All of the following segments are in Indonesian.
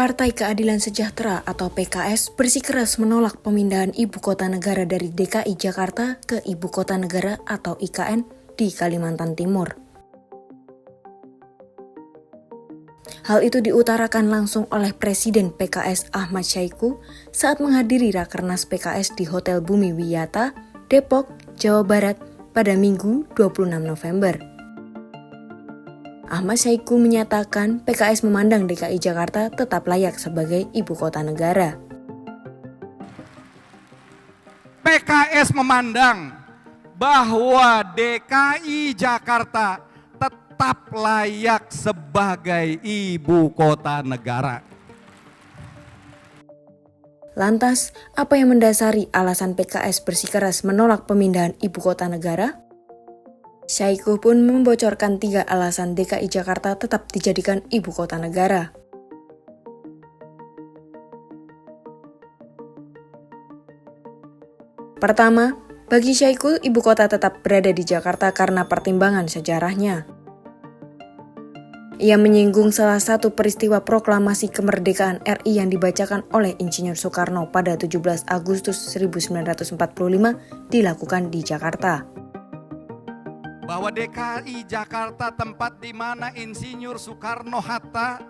Partai Keadilan Sejahtera atau PKS bersikeras menolak pemindahan ibu kota negara dari DKI Jakarta ke Ibu Kota Negara atau IKN di Kalimantan Timur. Hal itu diutarakan langsung oleh Presiden PKS Ahmad Syahiku saat menghadiri Rakernas PKS di Hotel Bumi Wiyata, Depok, Jawa Barat pada Minggu 26 November. Ahmad Syahiku menyatakan PKS memandang DKI Jakarta tetap layak sebagai ibu kota negara. PKS memandang bahwa DKI Jakarta tetap layak sebagai ibu kota negara. Lantas, apa yang mendasari alasan PKS bersikeras menolak pemindahan ibu kota negara? Syahiku pun membocorkan 3 alasan DKI Jakarta tetap dijadikan ibu kota negara. Pertama, bagi Syahiku ibu kota tetap berada di Jakarta karena pertimbangan sejarahnya. Ia menyinggung salah satu peristiwa proklamasi kemerdekaan RI yang dibacakan oleh Insinyur Soekarno pada 17 Agustus 1945 dilakukan di Jakarta. Bahwa DKI Jakarta tempat di mana Insinyur Soekarno-Hatta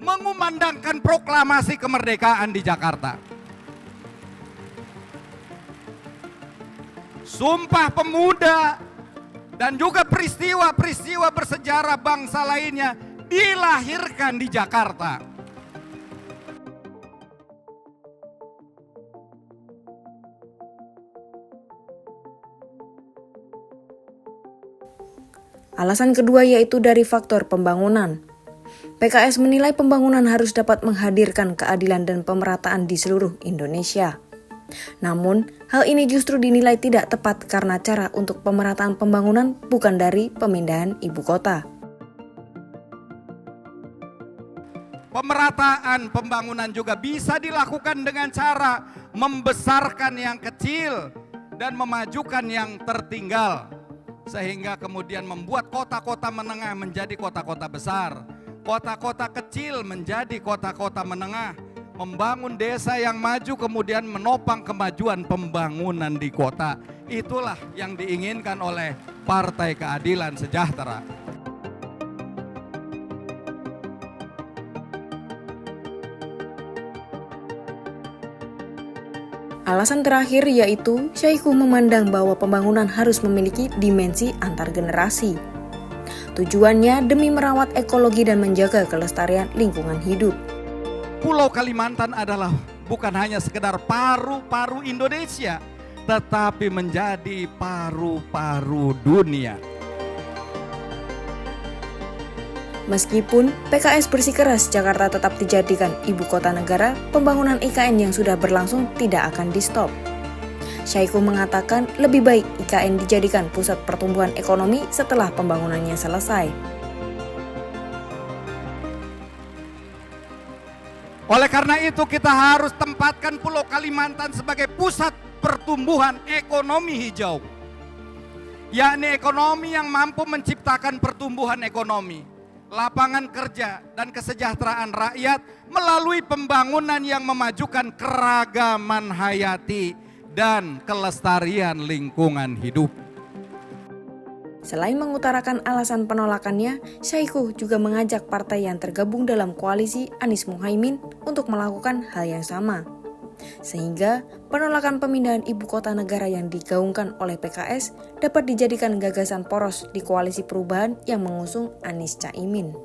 mengumandangkan proklamasi kemerdekaan di Jakarta. Sumpah Pemuda dan juga peristiwa-peristiwa bersejarah bangsa lainnya dilahirkan di Jakarta. Alasan kedua yaitu dari faktor pembangunan. PKS menilai pembangunan harus dapat menghadirkan keadilan dan pemerataan di seluruh Indonesia. Namun, hal ini justru dinilai tidak tepat karena cara untuk pemerataan pembangunan bukan dari pemindahan ibu kota. Pemerataan pembangunan juga bisa dilakukan dengan cara membesarkan yang kecil dan memajukan yang tertinggal, sehingga kemudian membuat kota-kota menengah menjadi kota-kota besar, kota-kota kecil menjadi kota-kota menengah, membangun desa yang maju kemudian menopang kemajuan pembangunan di kota. Itulah yang diinginkan oleh Partai Keadilan Sejahtera. Alasan terakhir yaitu Syahiku memandang bahwa pembangunan harus memiliki dimensi antar generasi. Tujuannya demi merawat ekologi dan menjaga kelestarian lingkungan hidup. Pulau Kalimantan adalah bukan hanya sekedar paru-paru Indonesia, tetapi menjadi paru-paru dunia. Meskipun PKS bersikeras Jakarta tetap dijadikan ibu kota negara, pembangunan IKN yang sudah berlangsung tidak akan di-stop. Syahiku mengatakan lebih baik IKN dijadikan pusat pertumbuhan ekonomi setelah pembangunannya selesai. Oleh karena itu kita harus tempatkan Pulau Kalimantan sebagai pusat pertumbuhan ekonomi hijau. Yakni ekonomi yang mampu menciptakan pertumbuhan ekonomi, lapangan kerja dan kesejahteraan rakyat melalui pembangunan yang memajukan keragaman hayati dan kelestarian lingkungan hidup. Selain mengutarakan alasan penolakannya, Syahiku juga mengajak partai yang tergabung dalam koalisi Anies Muhaimin untuk melakukan hal yang sama. Sehingga penolakan pemindahan ibu kota negara yang digaungkan oleh PKS dapat dijadikan gagasan poros di koalisi perubahan yang mengusung Anies Caimin.